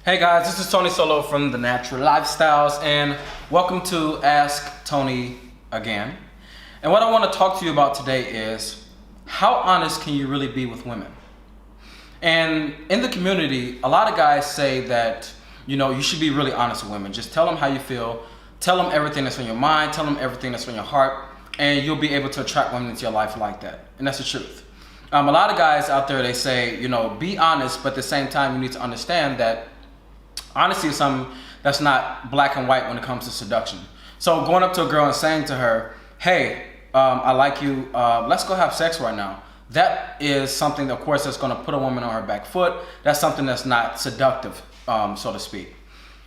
Hey guys, this is Tony Solo from The Natural Lifestyles, and welcome to Ask Tony again. And what I want to talk to you about today is how honest can you really be with women? And in the community, a lot of guys say that, you should be really honest with women. Just tell them how you feel, tell them everything that's on your mind, tell them everything that's on your heart, and you'll be able to attract women into your life like that. And that's the truth. A lot of guys out there, they say, be honest, but at the same time, you need to understand that honesty is something that's not black and white when it comes to seduction. So going up to a girl and saying to her, hey, I like you, let's go have sex right now. That is something, of course, that's going to put a woman on her back foot. That's something that's not seductive, so to speak.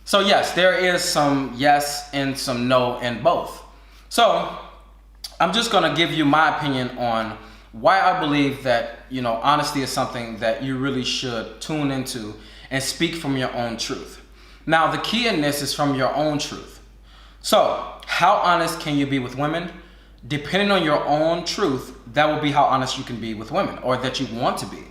So yes, there is some yes and some no in both. So I'm just going to give you my opinion on why I believe that, honesty is something that you really should tune into and speak from your own truth. Now, the key in this is from your own truth. So, how honest can you be with women? Depending on your own truth, that will be how honest you can be with women, or that you want to be.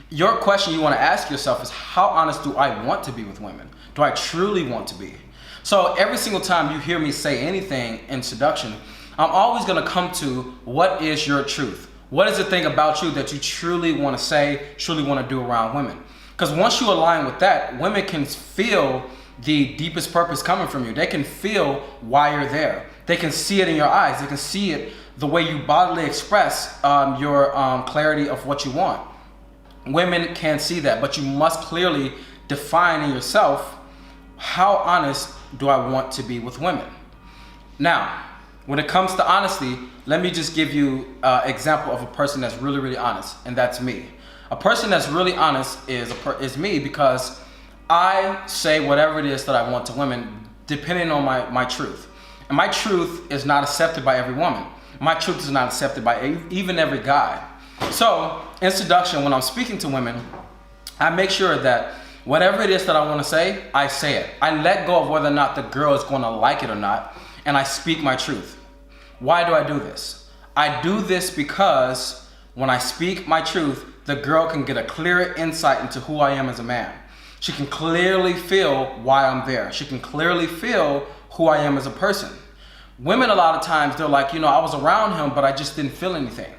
Your question you want to ask yourself is, how honest do I want to be with women? Do I truly want to be? So, every single time you hear me say anything in seduction, I'm always going to come to, what is your truth? What is the thing about you that you truly want to say, truly want to do around women? Because once you align with that, women can feel the deepest purpose coming from you. They can feel why you're there. They can see it in your eyes. They can see it the way you bodily express your clarity of what you want. Women can see that, but you must clearly define in yourself, how honest do I want to be with women? Now, when it comes to honesty, let me just give you an example of a person that's really, really honest, and that's me. A person that's really honest is me, because I say whatever it is that I want to women depending on my truth. And my truth is not accepted by every woman. My truth is not accepted by even every guy. So in seduction, when I'm speaking to women, I make sure that whatever it is that I want to say, I say it. I let go of whether or not the girl is going to like it or not, and I speak my truth. Why do I do this? I do this because when I speak my truth, the girl can get a clearer insight into who I am as a man. She can clearly feel why I'm there. She can clearly feel who I am as a person. Women, a lot of times, they're like, I was around him, but I just didn't feel anything.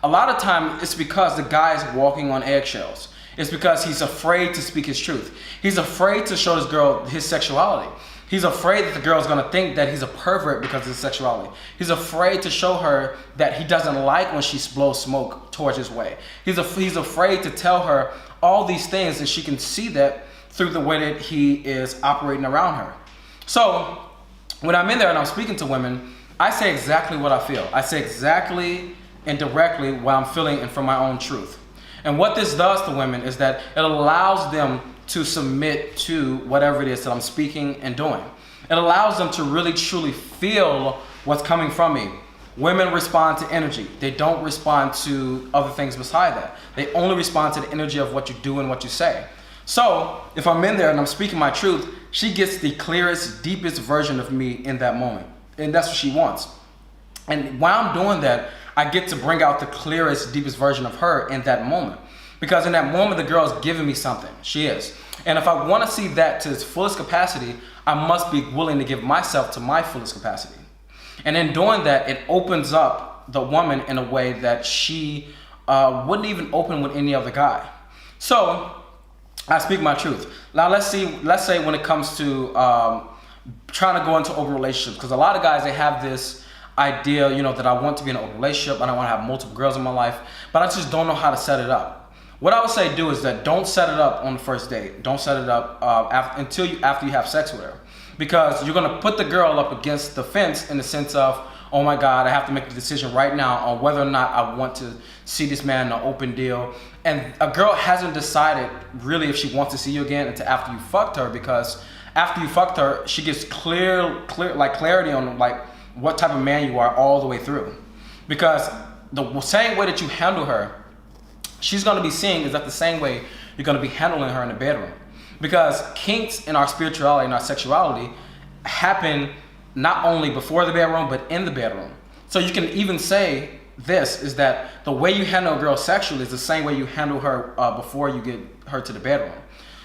A lot of time, it's because the guy's walking on eggshells. It's because he's afraid to speak his truth. He's afraid to show this girl his sexuality. He's afraid that the girl's gonna think that he's a pervert because of his sexuality. He's afraid to show her that he doesn't like when she blows smoke towards his way. He's afraid to tell her all these things, and she can see that through the way that he is operating around her. So when I'm in there and I'm speaking to women, I say exactly what I feel. I say exactly and directly what I'm feeling, and from my own truth. And what this does to women is that it allows them to submit to whatever it is that I'm speaking and doing. It allows them to really truly feel what's coming from me. Women respond to energy. They don't respond to other things beside that. They only respond to the energy of what you do and what you say. So if I'm in there and I'm speaking my truth, she gets the clearest, deepest version of me in that moment. And that's what she wants. And while I'm doing that, I get to bring out the clearest, deepest version of her in that moment. Because in that moment, the girl is giving me something. She is. And if I want to see that to its fullest capacity, I must be willing to give myself to my fullest capacity. And in doing that, it opens up the woman in a way that she wouldn't even open with any other guy. So I speak my truth. Now let's say when it comes to trying to go into open relationships, because a lot of guys, they have this idea, that I want to be in an open relationship, and I want to have multiple girls in my life, but I just don't know how to set it up. What I would say do is that don't set it up on the first date. Don't set it up after you have sex with her, because you're gonna put the girl up against the fence in the sense of, oh my God, I have to make the decision right now on whether or not I want to see this man in an open deal. And a girl hasn't decided really if she wants to see you again until after you fucked her, because after you fucked her, she gets clarity on what type of man you are all the way through. Because the same way that you handle her, she's going to be seeing is that the same way you're going to be handling her in the bedroom. Because kinks in our spirituality and our sexuality happen not only before the bedroom, but in the bedroom. So you can even say this, is that the way you handle a girl sexually is the same way you handle her before you get her to the bedroom.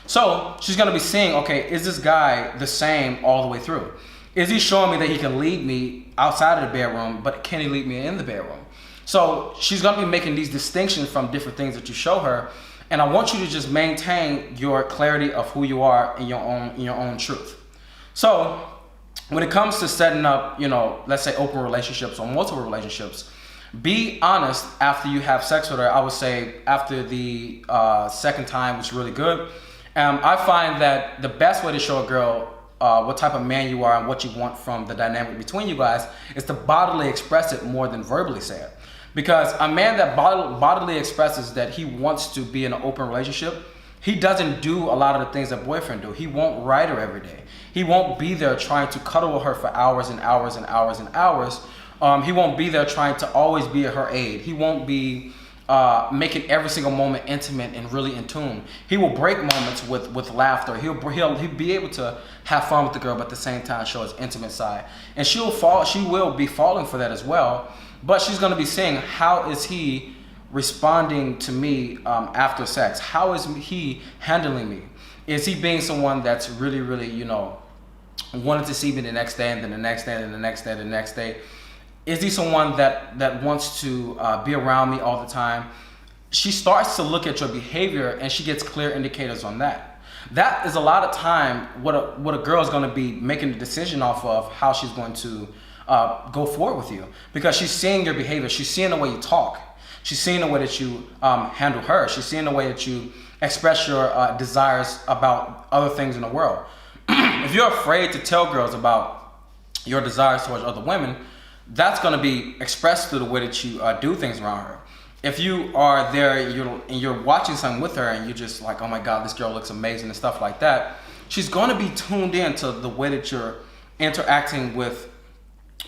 So she's gonna be seeing, okay, is this guy the same all the way through? Is he showing me that he can lead me outside of the bedroom, but can he lead me in the bedroom? So she's gonna be making these distinctions from different things that you show her. And I want you to just maintain your clarity of who you are in your own truth. So when it comes to setting up, let's say open relationships or multiple relationships, be honest after you have sex with her. I would say after the second time, which is really good. I find that the best way to show a girl what type of man you are and what you want from the dynamic between you guys is to bodily express it more than verbally say it. Because a man that bodily expresses that he wants to be in an open relationship, he doesn't do a lot of the things that boyfriend do. He won't write her every day. He won't be there trying to cuddle with her for hours and hours and hours and hours. He won't be there trying to always be at her aid. He won't be making every single moment intimate and really in tune. He will break moments with laughter. He'll be able to have fun with the girl, but at the same time show his intimate side. And she will be falling for that as well. But she's going to be saying, how is he responding to me after sex? How is he handling me? Is he being someone that's really, really, wanted to see me the next day and then the next day and the next day and the next day? Is he someone that wants to be around me all the time? She starts to look at your behavior and she gets clear indicators on that. That is a lot of time what a girl is going to be making the decision off of how she's going to go forward with you, because she's seeing your behavior. She's seeing the way you talk. She's seeing the way that you handle her. She's seeing the way that you express your desires about other things in the world. If you're afraid to tell girls about your desires towards other women, that's going to be expressed through the way that you do things around her. If you are there and you're watching something with her and you're just like, oh my God, this girl looks amazing and stuff like that, she's going to be tuned in to the way that you're interacting with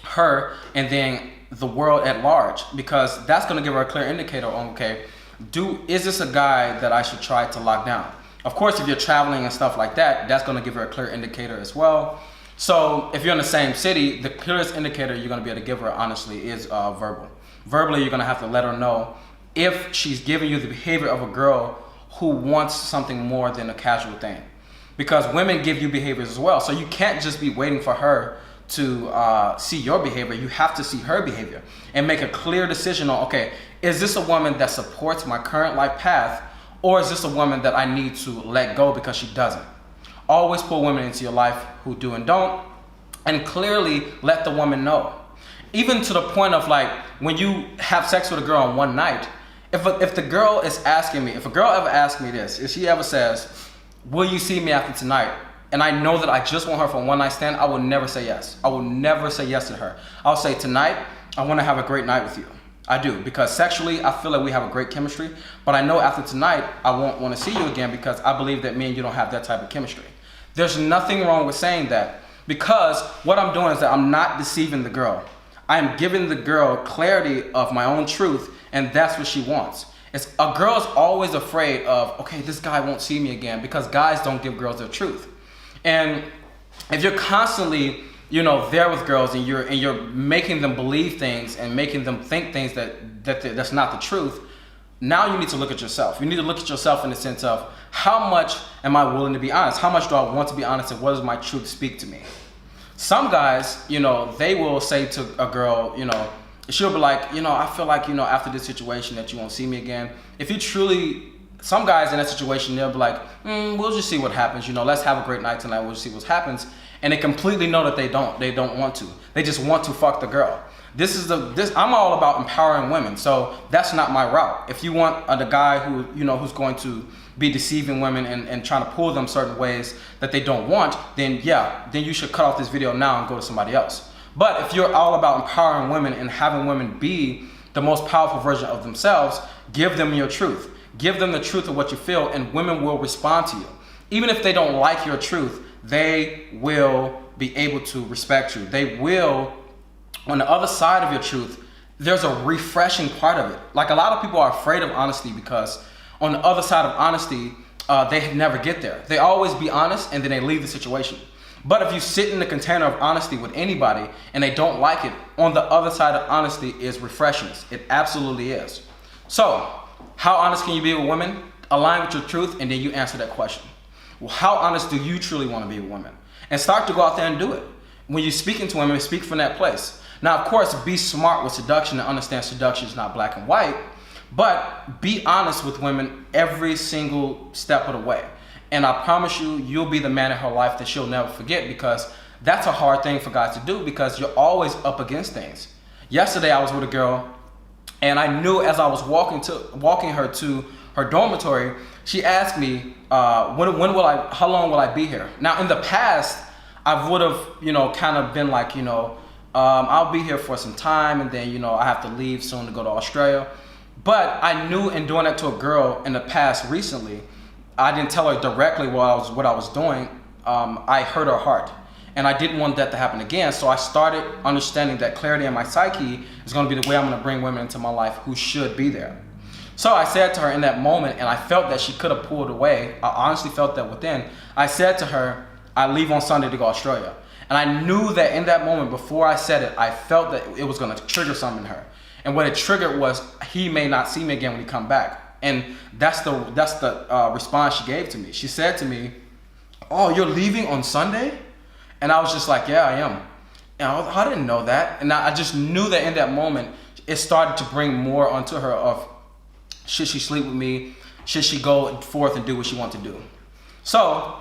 her and then the world at large, because that's going to give her a clear indicator on, okay, is this a guy that I should try to lock down? Of course, if you're traveling and stuff like that, that's going to give her a clear indicator as well. So if you're in the same city, the clearest indicator you're going to be able to give her, honestly, is verbal. Verbally, you're going to have to let her know if she's giving you the behavior of a girl who wants something more than a casual thing. Because women give you behaviors as well. So you can't just be waiting for her to see your behavior. You have to see her behavior and make a clear decision on, okay, is this a woman that supports my current life path, or is this a woman that I need to let go because she doesn't? Always pull women into your life who do and don't, and clearly let the woman know. Even to the point of like, when you have sex with a girl on one night, if the girl is asking me, if a girl ever asks me this, if she ever says, will you see me after tonight? And I know that I just want her for a one night stand, I will never say yes. I will never say yes to her. I'll say, tonight, I want to have a great night with you. I do, because sexually, I feel like we have a great chemistry, but I know after tonight, I won't want to see you again because I believe that me and you don't have that type of chemistry. There's nothing wrong with saying that, because what I'm doing is that I'm not deceiving the girl. I am giving the girl clarity of my own truth, and that's what she wants. A girl is always afraid of, okay, this guy won't see me again, because guys don't give girls their truth. And if you're constantly, there with girls and you're making them believe things and making them think things that's not the truth, now you need to look at yourself. You need to look at yourself in the sense of, how much am I willing to be honest? How much do I want to be honest, and what does my truth speak to me? Some guys, they will say to a girl, she'll be like, I feel like, after this situation that you won't see me again. If you truly, some guys in that situation, they'll be like, we'll just see what happens. Let's have a great night tonight. We'll just see what happens. And they completely know that they don't want to. They just want to fuck the girl. I'm all about empowering women. So that's not my route. If you want the guy who, who's going to be deceiving women and trying to pull them certain ways that they don't want, then you should cut off this video now and go to somebody else. But if you're all about empowering women and having women be the most powerful version of themselves, give them your truth. Give them the truth of what you feel, and women will respond to you. Even if they don't like your truth, they will be able to respect you. They will, on the other side of your truth, there's a refreshing part of it. Like, a lot of people are afraid of honesty because on the other side of honesty, they never get there. They always be honest and then they leave the situation. But if you sit in the container of honesty with anybody and they don't like it, on the other side of honesty is refreshness. It absolutely is. So, how honest can you be with women? Align with your truth, and then you answer that question. Well, how honest do you truly want to be with women? And start to go out there and do it. When you're speaking to women, speak from that place. Now, of course, be smart with seduction and understand seduction is not black and white, but be honest with women every single step of the way. And I promise you, you'll be the man in her life that she'll never forget, because that's a hard thing for guys to do, because you're always up against things. Yesterday, I was with a girl, and I knew as I was walking her to her dormitory, she asked me, how long will I be here? Now, in the past, I would have, kind of been like, I'll be here for some time, and then, I have to leave soon to go to Australia. But I knew in doing that to a girl in the past recently, I didn't tell her directly what I was doing. I hurt her heart. And I didn't want that to happen again. So I started understanding that clarity in my psyche is going to be the way I'm going to bring women into my life who should be there. So I said to her in that moment, and I felt that she could have pulled away. I honestly felt that within. I said to her, I leave on Sunday to go to Australia. And I knew that in that moment, before I said it, I felt that it was going to trigger something in her. And what it triggered was, he may not see me again when he come back. And that's the response she gave to me. She said to me, "Oh, you're leaving on Sunday?" And I was just like, "Yeah, I am." And I didn't know that. And I just knew that in that moment, it started to bring more onto her of, should she sleep with me? Should she go forth and do what she wants to do? So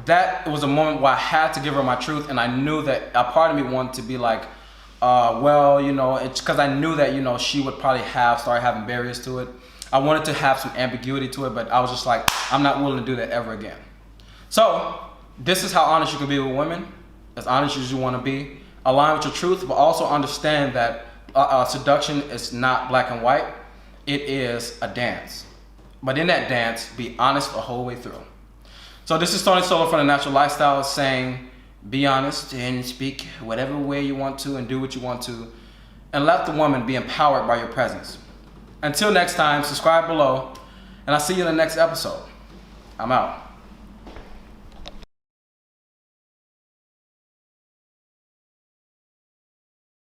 that was a moment where I had to give her my truth. And I knew that a part of me wanted to be like, it's because I knew that, she would probably start having barriers to it. I wanted to have some ambiguity to it, but I was just like, I'm not willing to do that ever again. So this is how honest you can be with women, as honest as you want to be. Align with your truth, but also understand that seduction is not black and white. It is a dance. But in that dance, be honest the whole way through. So this is Tony Solo from The Natural Lifestyle saying, be honest and speak whatever way you want to and do what you want to, and let the woman be empowered by your presence. Until next time, subscribe below, and I'll see you in the next episode. I'm out.